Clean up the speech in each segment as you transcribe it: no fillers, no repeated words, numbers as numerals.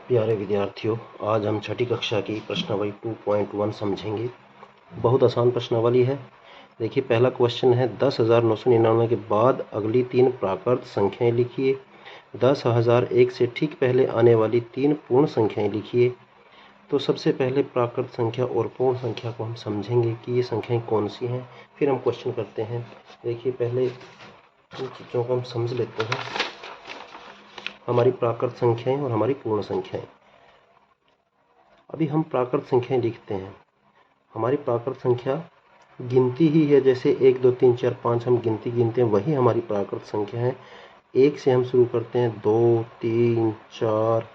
प्यारे विद्यार्थियों, आज हम छठी कक्षा की प्रश्नावली 2.1 समझेंगे। बहुत आसान प्रश्नावली है। देखिए, पहला क्वेश्चन है 10,999 के बाद अगली तीन प्राकृत संख्याएं लिखिए। 10,001 से ठीक पहले आने वाली तीन पूर्ण संख्याएं लिखिए। तो सबसे पहले प्राकृत संख्या और पूर्ण संख्या को हम समझेंगे कि ये संख्याएं कौन सी हैं, फिर हम क्वेश्चन करते हैं। देखिए, पहले इन चीज़ों को हम समझ लेते हैं, हमारी प्राकृत संख्याएं और हमारी पूर्ण संख्याएं। अभी हम प्राकृत संख्याएं लिखते हैं। हमारी प्राकृत संख्या गिनती ही है, जैसे 1 2 3 4 5 हम गिनती गिनते हैं, वही हमारी प्राकृत संख्या है। 1 से हम शुरू करते हैं, 2 3 4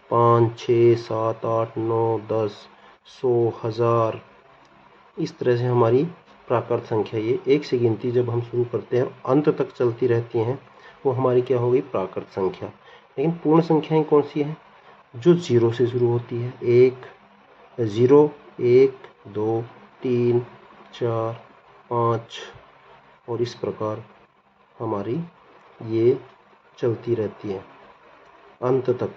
5 6 7 8 9 10 100 1000, इस तरह से हमारी प्राकृत संख्या ये 1 से गिनती जब हम शुरू करते हैं अंत तक चलती रहती हैं, वो हमारी क्या हो गई, प्राकृत संख्या। लेकिन पूर्ण संख्याएं कौन सी हैं? जो 0 से शुरू होती है। 1 0 1 2 3 4 5 और इस प्रकार हमारी ये चलती रहती है अंत तक।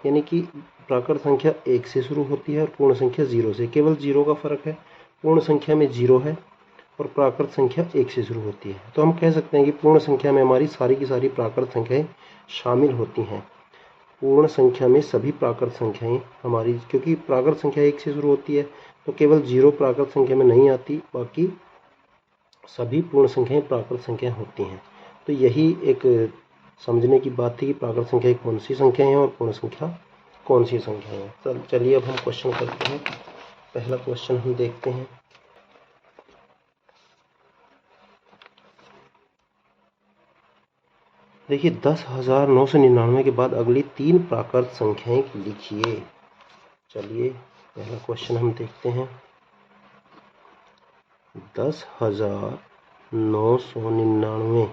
यानी कि प्राकृत संख्या 1 से शुरू होती है और पूर्ण संख्या 0 से। केवल 0 का फर्क है, पूर्ण संख्या में 0 है और प्राकृत संख्या 1 से शुरू होती है। तो हम कह सकते हैं कि पूर्ण संख्या में हमारी सारी की सारी प्राकृत संख्याएं शामिल होती हैं। पूर्ण संख्या में सभी प्राकृत संख्याएं हमारी, क्योंकि प्राकृत संख्या 1 से शुरू होती है तो केवल 0 प्राकृत संख्या में नहीं आती, बाकी सभी पूर्ण संख्याएं प्राकृत संख्या होती हैं। तो यही एक समझने की बात थी कि प्राकृत संख्या कौन सी संख्याएं हैं और पूर्ण संख्या कौन सी संख्याएं हैं। चलिए अब हम क्वेश्चन करते हैं। पहला क्वेश्चन हम देखते हैं। देखिए, 10,999 के बाद अगली तीन प्राकृत संख्याएं लिखिए। चलिए पहला क्वेश्चन हम देखते हैं। 10,999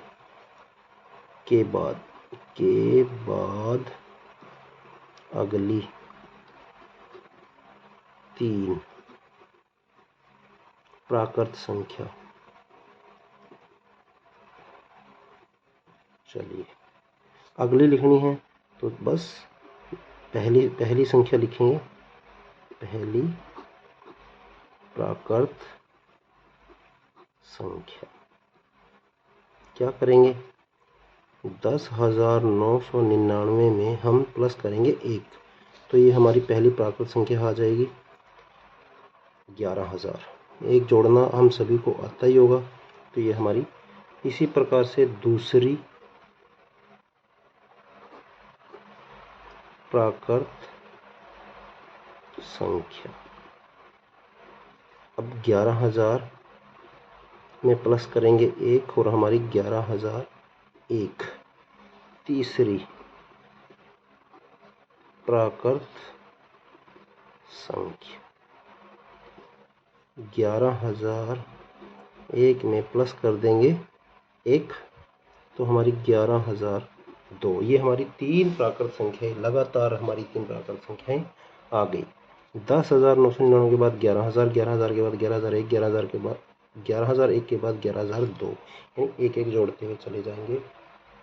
के बाद अगली तीन प्राकृत संख्या। चलिए अगली लिखनी है तो बस पहली संख्या लिखेंगे, पहली प्राकृत संख्या। क्या करेंगे, 10,999 में हम प्लस करेंगे 1, तो ये हमारी पहली प्राकृत संख्या आ जाएगी 11,000। एक जोड़ना हम सभी को आता ही होगा, तो ये हमारी। इसी प्रकार से दूसरी प्राकृत संख्या। अब 11,000 में प्लस करेंगे 1 और हमारी 11,001 तीसरी प्राकृत संख्या। 11,001 में प्लस कर देंगे 1 तो हमारी 11,002। ये हमारी तीन प्राकृत संख्याएं, लगातार हमारी तीन प्राकृत संख्याएं आ गई। 10,999 के बाद 11,000, 11,000 के बाद 11,001, 11,000 के बाद 11,001 के बाद 11,002, यानी एक एक जोड़ते हुए चले जाएंगे।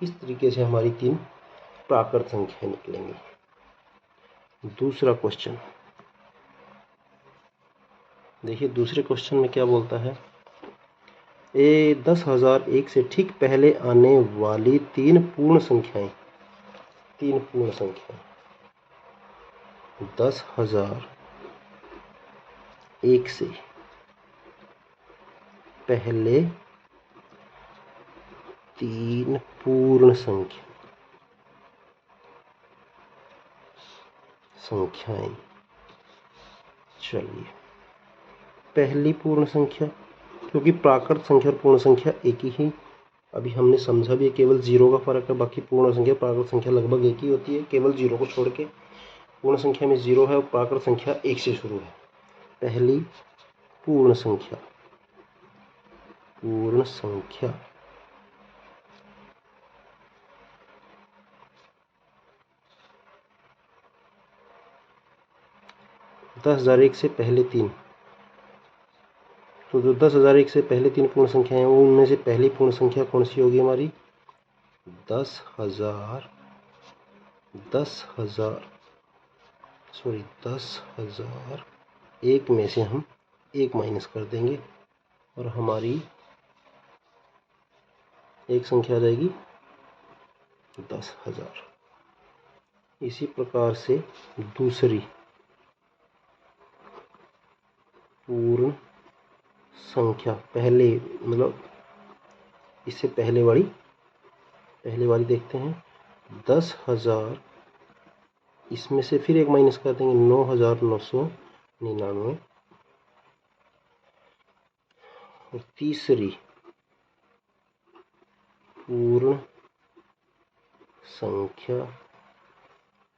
इस तरीके से हमारी तीन प्राकृत संख्याएं निकलेंगी। दूसरा क्वेश्चन देखिए, दूसरे क्वेश्चन में क्या बोलता है, 10,001 से ठीक पहले आने वाली तीन पूर्ण संख्याएं। 10,001 से पहले तीन पूर्ण संख्याएं। चलिए पहली पूर्ण संख्या, क्योंकि प्राकृत संख्या और पूर्ण संख्या एक ही अभी हमने समझा भी है, केवल 0 का फर्क है। बाकी पूर्ण संख्या प्राकृत संख्या लगभग एक ही होती है, केवल 0 को छोड़ के। पूर्ण संख्या में 0 है और प्राकृत संख्या 1 से शुरू है। पहली पूर्ण संख्या 10,001 से पहले तीन, तो जो 10,001 से पहले तीन पूर्ण संख्याएं हैं, वो उनमें से पहली पूर्ण संख्या कौन सी होगी हमारी, 10,000 सॉरी 10,000 एक में से हम एक माइनस कर देंगे और हमारी एक संख्या आ जाएगी 10,000। इसी प्रकार से दूसरी पूर्ण संख्या पहले मतलब इससे पहले वाली देखते हैं। 10,000 इसमें से फिर एक माइनस कर देंगे 9,999 और तीसरी पूर्ण संख्या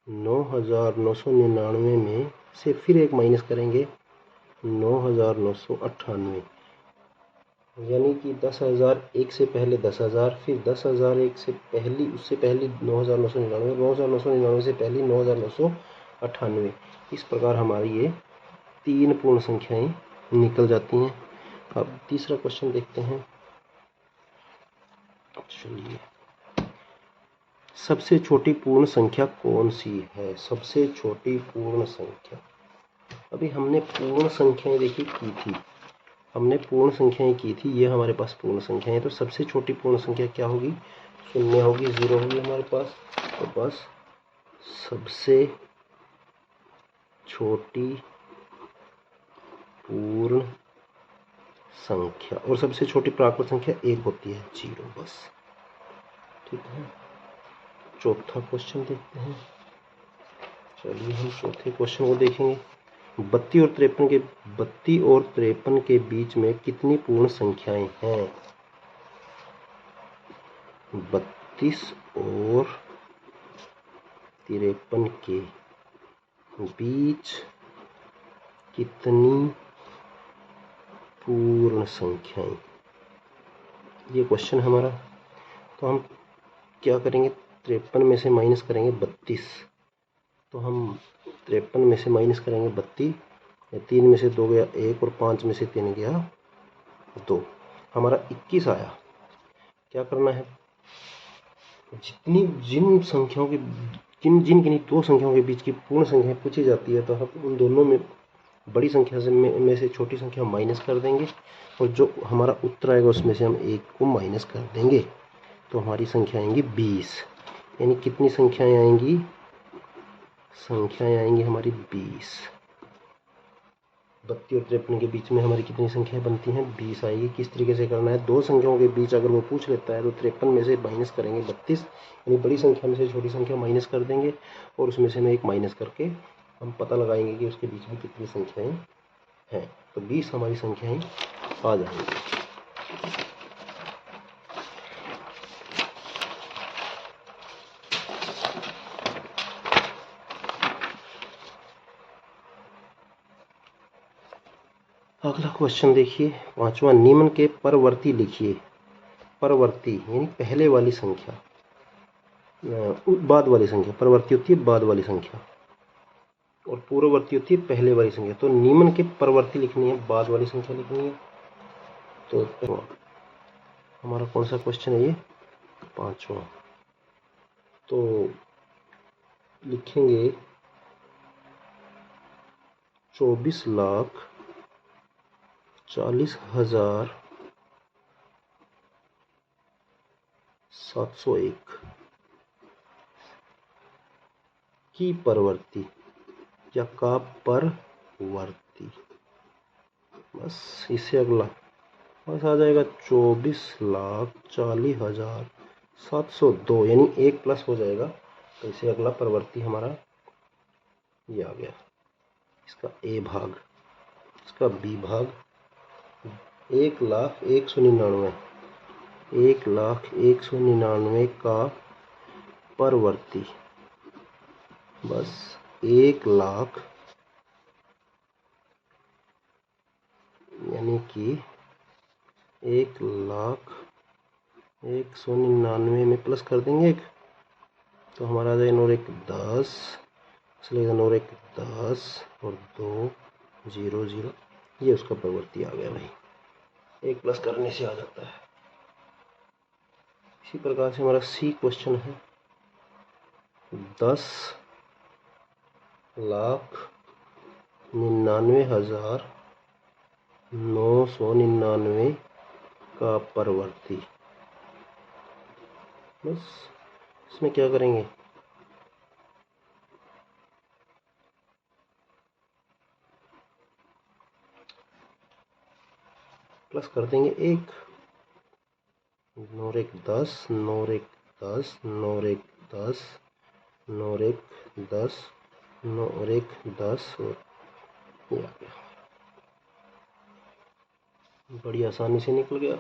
9,999 में से फिर एक माइनस करेंगे 9,998, यानी कि 10,000 एक से पहले 10,000, फिर 10,000 एक से पहली उससे पहली 9,999, 9,999 से पहली 9,998। इस प्रकार हमारी ये तीन पूर्ण संख्याएं निकल जाती हैं। अब तीसरा क्वेश्चन देखते हैं। चलिए, सबसे छोटी पूर्ण संख्या कौन सी है? सबसे छोटी पूर्ण संख्या, अभी हमने पूर्ण संख्याएं देखी की थी, ये हमारे पास पूर्ण संख्या है। तो सबसे छोटी पूर्ण संख्या क्या होगी? शून्य होगी, 0 होगी हमारे पास। तो बस सबसे छोटी पूर्ण संख्या और सबसे छोटी प्राकृत संख्या 1 होती है, 0 बस। ठीक है, चौथा क्वेश्चन देखते हैं। चलिए हम चौथे क्वेश्चन को देखेंगे। 32 और 53 के बीच में कितनी पूर्ण संख्याएं हैं? 32 और 53 के बीच कितनी पूर्ण संख्याएं, ये क्वेश्चन हमारा। तो हम क्या करेंगे? 53 में से माइनस करेंगे 32, तो हम 53 में से माइनस करेंगे 32, 3 में से 2 गया 1 और 5 में से 3 गया 2, हमारा 21 आया। क्या करना है? जिन संख्याओं के किन्हीं दो संख्याओं के बीच की पूर्ण संख्या पूछी जाती है, तो हम उन दोनों में बड़ी संख्या में से छोटी संख्या माइनस कर देंगे और जो हमारा उत्तर आएगा उसमें से हम एक को माइनस कर देंगे, तो हमारी संख्या आएंगी 20। यानी कितनी संख्याएं आएंगी? संख्याएं आएंगी हमारी 20। 32 और 53 के बीच में हमारी कितनी संख्याएं बनती हैं? 20 आएगी। किस तरीके से करना है? दो संख्याओं के बीच अगर वो पूछ लेता है तो 53 में से माइनस करेंगे 32, यानी बड़ी संख्या में से छोटी संख्या माइनस कर देंगे और उसमें से मैं एक माइनस करके हम पता लगाएंगे कि उसके बीच में कितनी संख्याएं हैं। तो 20 हमारी संख्याएं आ जाएंगी। अगला क्वेश्चन देखिए, पांचवा। निम्न के परवर्ती लिखिए। परवर्ती यानी पहले वाली संख्या, बाद वाली संख्या। परवर्ती होती है बाद वाली संख्या और पूर्ववर्ती होती है पहले वाली संख्या। तो निम्न के परवर्ती लिखनी है, बाद वाली संख्या लिखनी है। तो हमारा कौन सा क्वेश्चन है ये? पांचवा। तो लिखेंगे 24,40,701 की परवर्ती या का परवर्ती। बस इससे अगला बस आ जाएगा 24,40,702, यानी एक प्लस हो जाएगा। तो इसे अगला परवर्ती हमारा ये आ गया। इसका ए भाग, इसका बी भाग 1,01,99, 1,01,99 का परवर्ती बस 1,00,000, यानी कि 1,01,99 में प्लस कर देंगे एक, तो हमारा आ जाएगा 9 1 10, इसलिए 9 1 10 और 2 0 0, ये उसका परवर्ती आ गया भाई। एक प्लस करने से आ जाता है। इसी प्रकार से हमारा सी क्वेश्चन है 10 1,99,999 का परवर्ती। बस इसमें क्या करेंगे, प्लस कर देंगे 1, 9 एक 10, 9 एक 10, 9 एक 10, 9 एक 10, 9 और 1 10, और ये आ गया, बड़ी आसानी से निकल गया,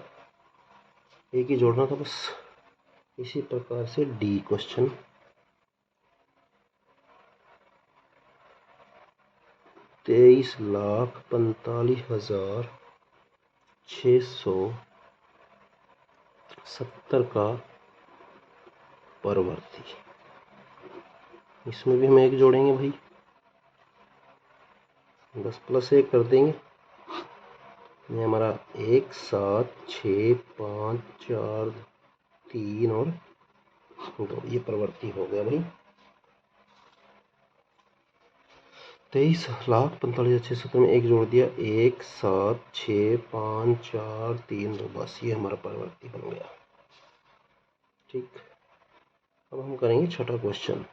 एक ही जोड़ना था बस। इसी प्रकार से डी क्वेश्चन, 23,45,670 का परवर्ती। इसमें भी हम एक जोड़ेंगे भाई, बस प्लस 1 कर देंगे, ये हमारा 1 7 6 5 4 3 और 2, ये प्रवृत्ति हो गया भाई। 23,45,670 में एक जोड़ दिया, 1 7 6 5 4 3 2, बस ये हमारा प्रवृत्ति बन गया। ठीक, अब हम करेंगे छठा क्वेश्चन।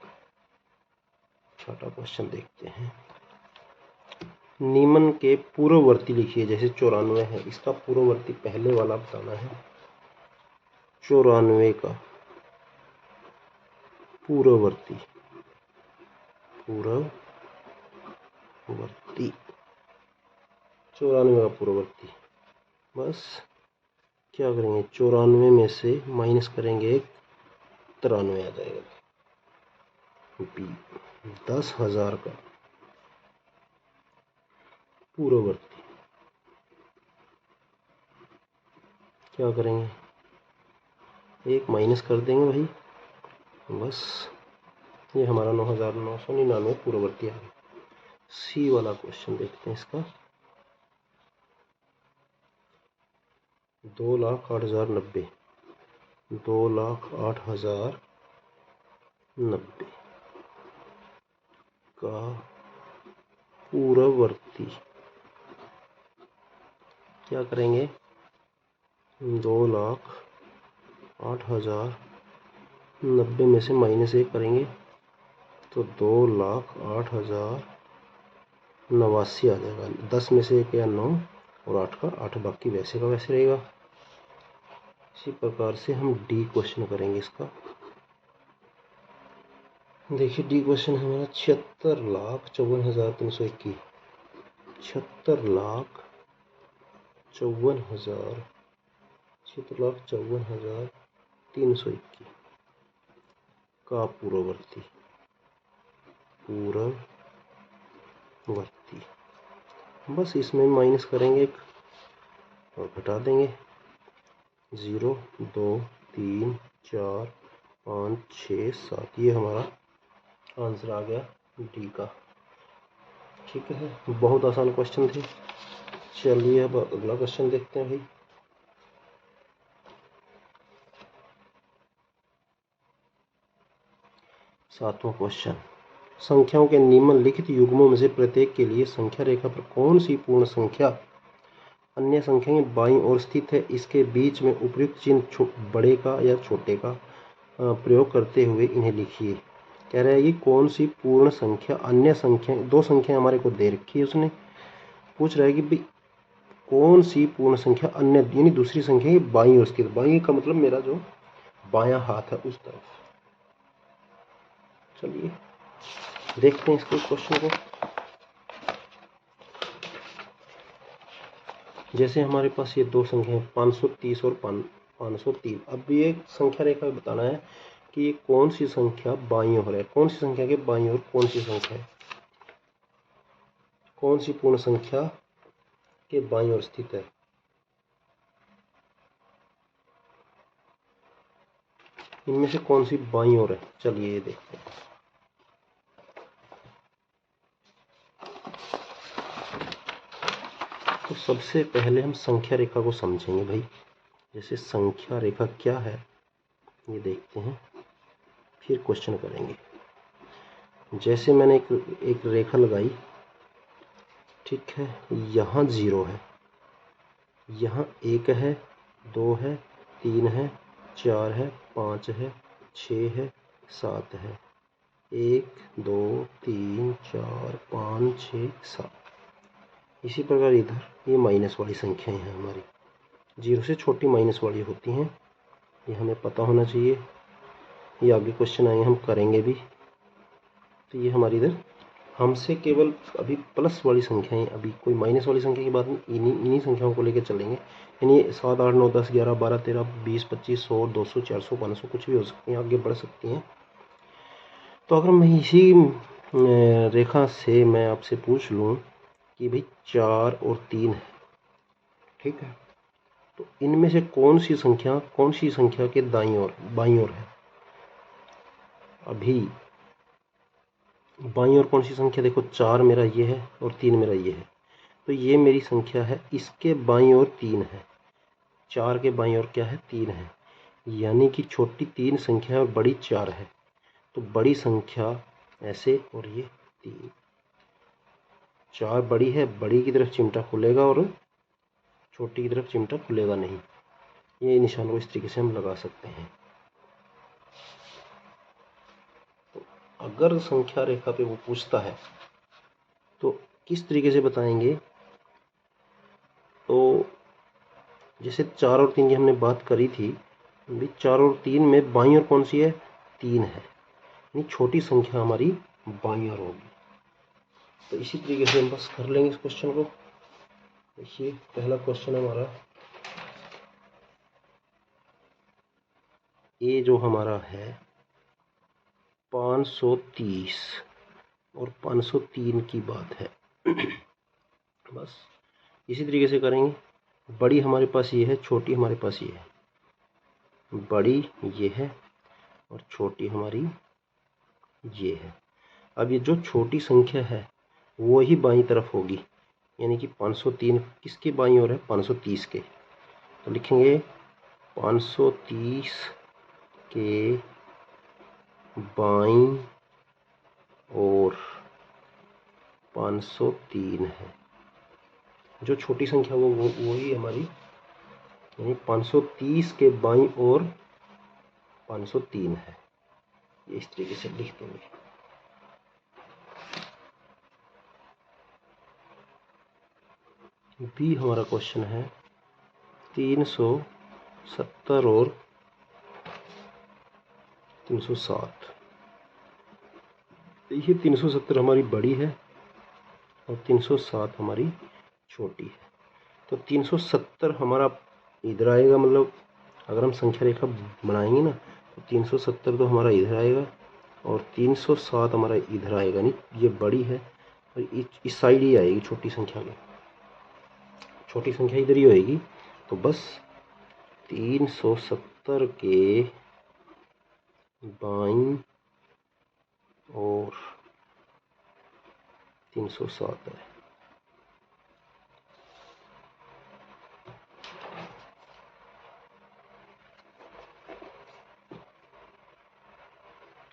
छठा क्वेश्चन देखते हैं। निम्न के पूर्ववर्ती लिखिए, जैसे 94 है, इसका पूर्ववर्ती पहले वाला बताना है। 94 का पूर्ववर्ती, पूर्ववर्ती 94 का पूर्ववर्ती, बस क्या करेंगे, 94 में से माइनस करेंगे 93 आ जाएगा। बी 10,000 का पूर्ववर्ती, क्या करेंगे, एक माइनस कर देंगे भाई, बस ये हमारा 9,999 पूर्ववर्ती आ गया। सी वाला क्वेश्चन देखते हैं इसका। 2,08,090, 2,08,090 का पूर्ववर्ती, क्या करेंगे, 2,08,090 में से माइनस 1 करेंगे तो 2,08,089 आ जाएगा। 10 में से 1 या 9 और 8 का 8, बाकी वैसे का वैसे रहेगा। इसी प्रकार से हम डी क्वेश्चन करेंगे इसका। देखिए डी क्वेश्चन हमारा 76,54,321, 76,54,321 का पूर्ववर्ती, पूर्ववर्ती, बस इसमें माइनस करेंगे एक और घटा देंगे, 0 2 3 4 5 6 7, ये हमारा आंसर आ गया डी का। ठीक है, बहुत आसान क्वेश्चन थे। चलिए अब अगला क्वेश्चन देखते हैं भाई। सातवां क्वेश्चन, संख्याओं के निम्नलिखित युग्मों में से प्रत्येक के लिए संख्या रेखा पर कौन सी पूर्ण संख्या अन्य संख्या की बाईं ओर स्थित है, इसके बीच में उपयुक्त चिन्ह बड़े का या छोटे का प्रयोग करते हुए इन्हें लिखिए। कह रहा है कि कौन सी पूर्ण संख्या अन्य संख्या, दो संख्या हमारे को दे रखी है, उसने पूछ रहा है कि भाई कौन सी पूर्ण संख्या अन्य यानी दूसरी संख्या की बाईं ओर स्थित, बाईं का मतलब मेरा जो बायां हाथ है उस तरफ। चलिए देखते हैं इसके क्वेश्चन को। जैसे हमारे पास ये दो संख्या है 530 और 503। अब ये संख्या रेखा बताना है कि ये कौन सी संख्या बाईं ओर है, कौन सी संख्या के बाईं ओर कौन सी संख्या है, कौन सी पूर्ण संख्या के बाईं ओर स्थित है। इनमें से कौन सी बाईं ओर है, चलिए ये देखते हैं। तो सबसे पहले हम संख्या रेखा को समझेंगे भाई। जैसे संख्या रेखा क्या है ये देखते हैं, फिर क्वेश्चन करेंगे। जैसे मैंने एक रेखा लगाई, ठीक है, यहाँ 0 है, यहाँ 1 है, 2 है, 3 है, 4 है, 5 है, 6 है, 7 है, 1 2 3 4 5 6 7। इसी प्रकार इधर ये माइनस वाली संख्याएं हैं हमारी, 0 से छोटी माइनस वाली होती हैं, ये हमें पता होना चाहिए। ये आगे क्वेश्चन आए हम करेंगे भी। तो ये हमारी इधर हमसे केवल अभी प्लस वाली संख्याएं, अभी कोई माइनस वाली संख्या की बात नहीं, इन्हीं संख्याओं को लेकर चलेंगे। यानी 7 8 9 10 11 12 13 20 25 100 200 400 500 कुछ भी हो सकती हैं, आगे बढ़ सकती हैं। तो अगर मैं इसी रेखा से मैं आपसे पूछ लूँ कि भाई 4 और 3 है, ठीक है, तो इनमें से कौन सी संख्या के दाईं ओर है? अभी बाईं ओर कौन सी संख्या, देखो 4 मेरा ये है और 3 मेरा ये है, तो ये मेरी संख्या है, इसके बाईं ओर 3 है, 4 के बाईं ओर क्या है, 3 है, यानी कि छोटी 3 संख्या है और बड़ी 4 है। तो बड़ी संख्या ऐसे और ये 3, 4 बड़ी है, बड़ी की तरफ चिमटा खुलेगा और छोटी की तरफ चिमटा खुलेगा नहीं। ये निशान को इस तरीके से हम लगा सकते हैं। तो अगर संख्या रेखा पे वो पूछता है तो किस तरीके से बताएंगे? तो जैसे 4 और 3 की हमने बात करी थी, 4 और 3 में बाईं ओर कौन सी है, 3 है, यानी छोटी संख्या हमारी बाईं ओर होगी। तो इसी तरीके से हम बस कर लेंगे इस क्वेश्चन को। देखिए पहला क्वेश्चन हमारा, ये जो हमारा है 530 और 503 की बात है। बस इसी तरीके से करेंगे। बड़ी हमारे पास ये है, छोटी हमारे पास ये है, बड़ी ये है और छोटी हमारी ये है। अब ये जो छोटी संख्या है वो ही बाईं तरफ होगी, यानी कि 503 किसके बाईं ओर है, 530 के। तो लिखेंगे 530 के बाईं ओर 503 है। जो छोटी संख्या वो ही हमारी, यानी 530 के बाईं ओर 503 है। ये इस तरीके से लिख देंगे। बी हमारा क्वेश्चन है 370 और 307। देखिए 370 हमारी बड़ी है और 307 हमारी छोटी है। तो 370 हमारा इधर आएगा, मतलब अगर हम संख्या रेखा बनाएंगे ना तो 370 तो हमारा इधर आएगा और 307 हमारा इधर आएगा। नहीं, ये बड़ी है और इस साइड ही आएगी छोटी संख्या की, छोटी संख्या इधर ही होएगी। तो बस 370 के बाईं और 307 है।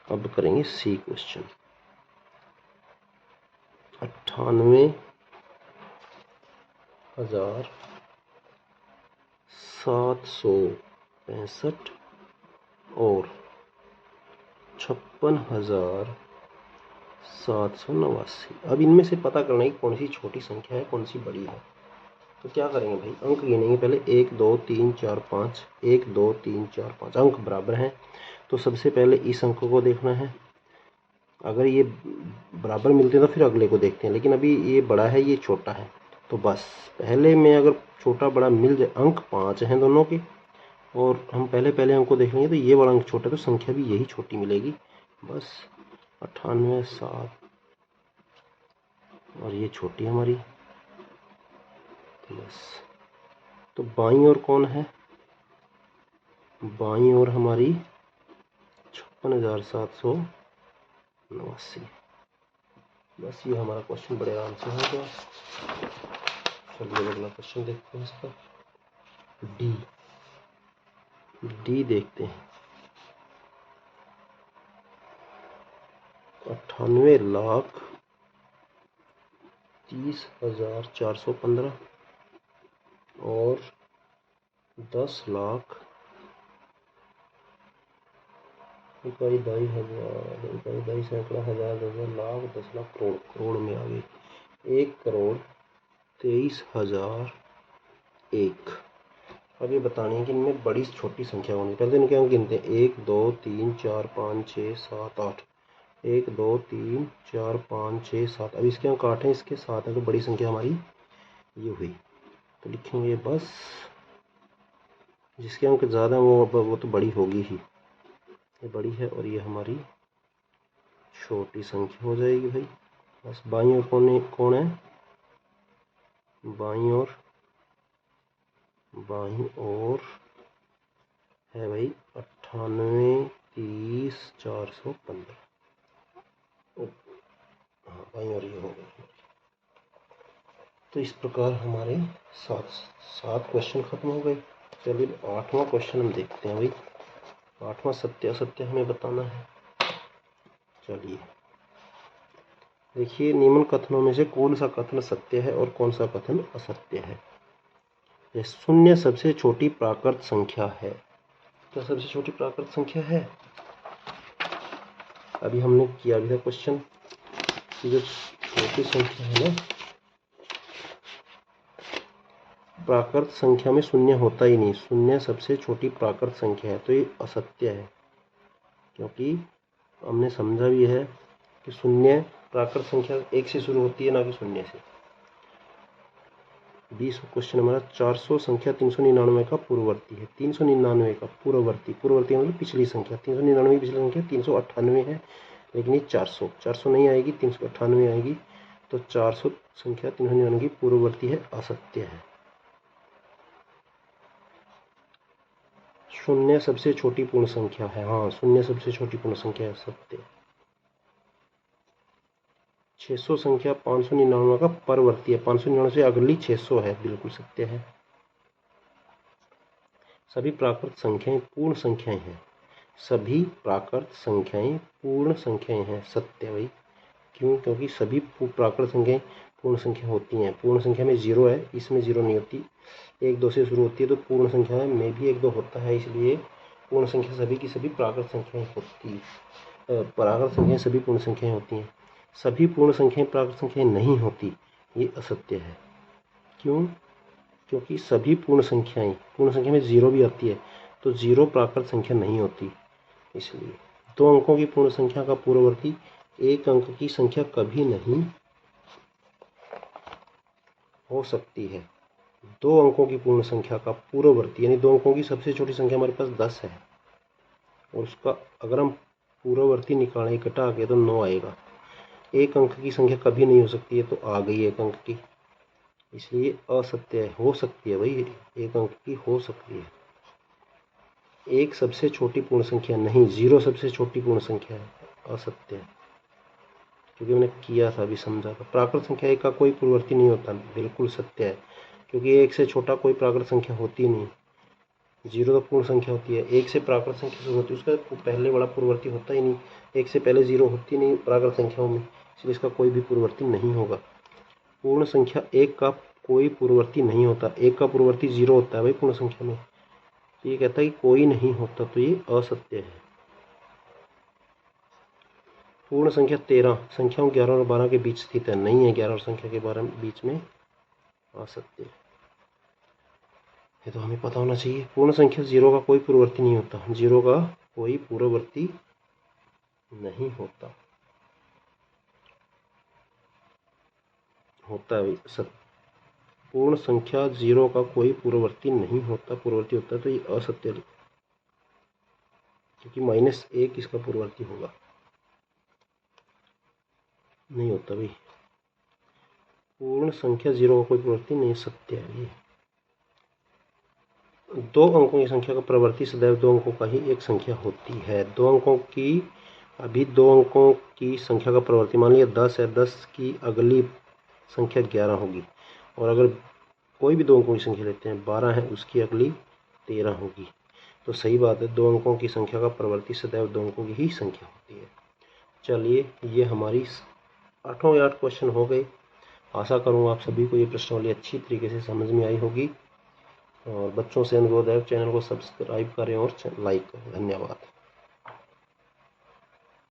अब करेंगे सी क्वेश्चन। 98,765 और 56,789। अब इनमें से पता करना है कौन सी छोटी संख्या है कौन सी बड़ी है। तो क्या करेंगे भाई, अंक गिनेंगे पहले, 1 2 3 4 5, 1 2 3 4 5 अंक बराबर हैं। तो सबसे पहले इस अंक को देखना है, अगर ये बराबर मिलते हैं तो फिर अगले को देखते हैं, लेकिन अभी ये बड़ा है ये छोटा है, तो बस पहले में अगर छोटा बड़ा मिल जाए, अंक 5 हैं दोनों के और हम पहले अंक को देख लेंगे तो ये वाला अंक छोटा है तो संख्या भी यही छोटी मिलेगी। बस 98,7 और ये छोटी हमारी, बस। तो बाईं ओर कौन है, बाईं ओर हमारी 56,789। बस ये हमारा क्वेश्चन बड़े आराम से हो गया। चलिए अगला क्वेश्चन देखते हैं इसका, डी देखते हैं। 98,30,415 और 10,00,000 इकाई दाई हजार, इकाई दाई सैकड़ा, हजार, 10,000, लाख, 10,00,000, करोड़। करोड़ में आ गई 1,23,001। अब ये बतानी है कि इनमें बड़ी छोटी संख्या होनी। पहले इनके अंक गिनते हैं 1 2 3 4 5 6 7 8। 1 2 3 4 5 6 7। अब इसके अंक 8 हैं, इसके 7 हैं, तो बड़ी संख्या हमारी ये हुई। तो लिखेंगे बस जिसके अंक ज़्यादा वो तो बड़ी होगी ही। ये बड़ी है और ये हमारी छोटी संख्या हो जाएगी भाई। बस बाईं ओर कौन है? बाईं ओर है भाई 98,30,415। हाँ, बाईं ओर ये हो गई। तो इस प्रकार हमारे 7 क्वेश्चन खत्म हो गए। चलिए 8वां क्वेश्चन हम देखते हैं भाई। 8वां सत्य असत्य हमें बताना है। चलिए देखिए, निम्न कथनों में से कौन सा कथन सत्य है और कौन सा कथन असत्य है। शून्य सबसे छोटी प्राकृत संख्या है। क्या सबसे छोटी प्राकृत संख्या है? अभी हमने किया भी था क्वेश्चन कि जो छोटी संख्या है ना, प्राकृत संख्या में शून्य होता ही नहीं। शून्य सबसे छोटी प्राकृत संख्या है, तो ये असत्य है। क्योंकि हमने समझा भी है कि शून्य प्राकृत संख्या 1 से शुरू होती है, ना कि शून्य से। 20 क्वेश्चन हमारा 400 संख्या 399 का पूर्ववर्ती है। 399 का पूर्ववर्ती मतलब पिछली संख्या। 399 पिछली संख्या 398 है, लेकिन ये 400 नहीं आएगी, 398 आएगी। तो 400 संख्या 399 की पूर्ववर्ती है, असत्य है। शून्य सबसे छोटी पूर्ण संख्या है। हाँ, शून्य सबसे छोटी पूर्ण संख्या है, सत्य। 600 संख्या 599 का परवर्ती है। 599 से अगली 600 है, बिल्कुल सत्य है। सभी प्राकृत संख्याएं पूर्ण संख्याएं हैं। सभी प्राकृत संख्याएं पूर्ण संख्याएं हैं, सत्य भाई। क्यों? क्योंकि सभी प्राकृत संख्याएं पूर्ण संख्या होती हैं। पूर्ण संख्या में 0 है, इसमें 0 नहीं होती। 1 2 से शुरू होती है, तो पूर्ण संख्या में भी 1 2 होता है। इसलिए पूर्ण संख्या सभी की सभी प्राकृत संख्याएं होती है। प्राकृत संख्याएं सभी पूर्ण संख्याएं होती हैं। सभी पूर्ण संख्याएं प्राकृत संख्याएं नहीं होती, ये असत्य है। क्यों? क्योंकि सभी पूर्ण संख्या में 0 भी आती है, तो 0 प्राकृत संख्या नहीं होती। इसलिए 2 अंकों की पूर्ण संख्या का पूर्ववर्ती 1 अंक की संख्या कभी नहीं हो सकती है। 2 अंकों की पूर्ण संख्या का पूर्ववर्ती, यानी 2 अंकों की सबसे छोटी संख्या हमारे पास 10 है, और उसका अगर हम पूर्ववर्ती निकालें घटा के, तो 9 आएगा। 1 अंक की संख्या कभी नहीं हो सकती है, तो आ गई 1 अंक की। इसलिए असत्य है। हो सकती है भाई, 1 अंक की हो सकती है। 1 सबसे छोटी पूर्ण संख्या नहीं, 0 सबसे छोटी पूर्ण संख्या है, असत्य है। क्योंकि मैंने किया था, अभी समझा था। प्राकृत संख्या 1 का कोई पूर्ववर्ती नहीं होता, बिल्कुल सत्य है। क्योंकि 1 से छोटा कोई प्राकृत संख्या होती नहीं। 0 तो पूर्ण संख्या होती है। 1 से प्राकृत संख्या शुरू होती है, उसका पहले वाला पूर्ववर्ती होता ही नहीं। 1 से पहले 0 होती नहीं प्राकृत संख्याओं में, इसलिए इसका कोई भी पूर्ववर्ती नहीं होगा। पूर्ण संख्या 1 का कोई पूर्ववर्ती नहीं होता। 1 का पूर्ववर्ती 0 होता है भाई पूर्ण संख्या में। तो ये कहता है कि कोई नहीं होता, तो ये असत्य है। पूर्ण संख्या 13 संख्याओं 11 और 12 के बीच स्थित है, नहीं है 11 और संख्या के 12 बीच में, असत्य। ये तो हमें पता होना चाहिए। पूर्ण संख्या 0 का कोई पूर्ववर्ती नहीं होता। 0 का कोई पूर्ववर्ती नहीं होता है सत्य। पूर्ण संख्या 0 का कोई पूर्ववर्ती नहीं होता, पूर्ववर्ती होता है, तो ये असत्य, क्योंकि -1 इसका पूर्ववर्ती होगा, नहीं होता भाई। पूर्ण संख्या 0 का कोई पूर्ववर्ती नहीं, सत्य है ये। 2 अंकों की संख्या का प्रवर्ती सदैव 2 अंकों का ही एक संख्या होती है। 2 अंकों की, अभी 2 अंकों की संख्या का प्रवर्ती मान लिया 10 है, 10 की अगली संख्या 11 होगी। और अगर कोई भी 2 अंकों की संख्या लेते हैं, 12 है, उसकी अगली 13 होगी। तो सही बात है, 2 अंकों की संख्या का प्रवर्ती सदैव 2 अंकों की ही संख्या होती है। चलिए, ये हमारी 8 क्वेश्चन हो गए। आशा करूँ आप सभी को ये प्रश्नावली अच्छी तरीके से समझ में आई होगी। और बच्चों से अनुरोध है, चैनल को सब्सक्राइब करें और लाइक करें। धन्यवाद।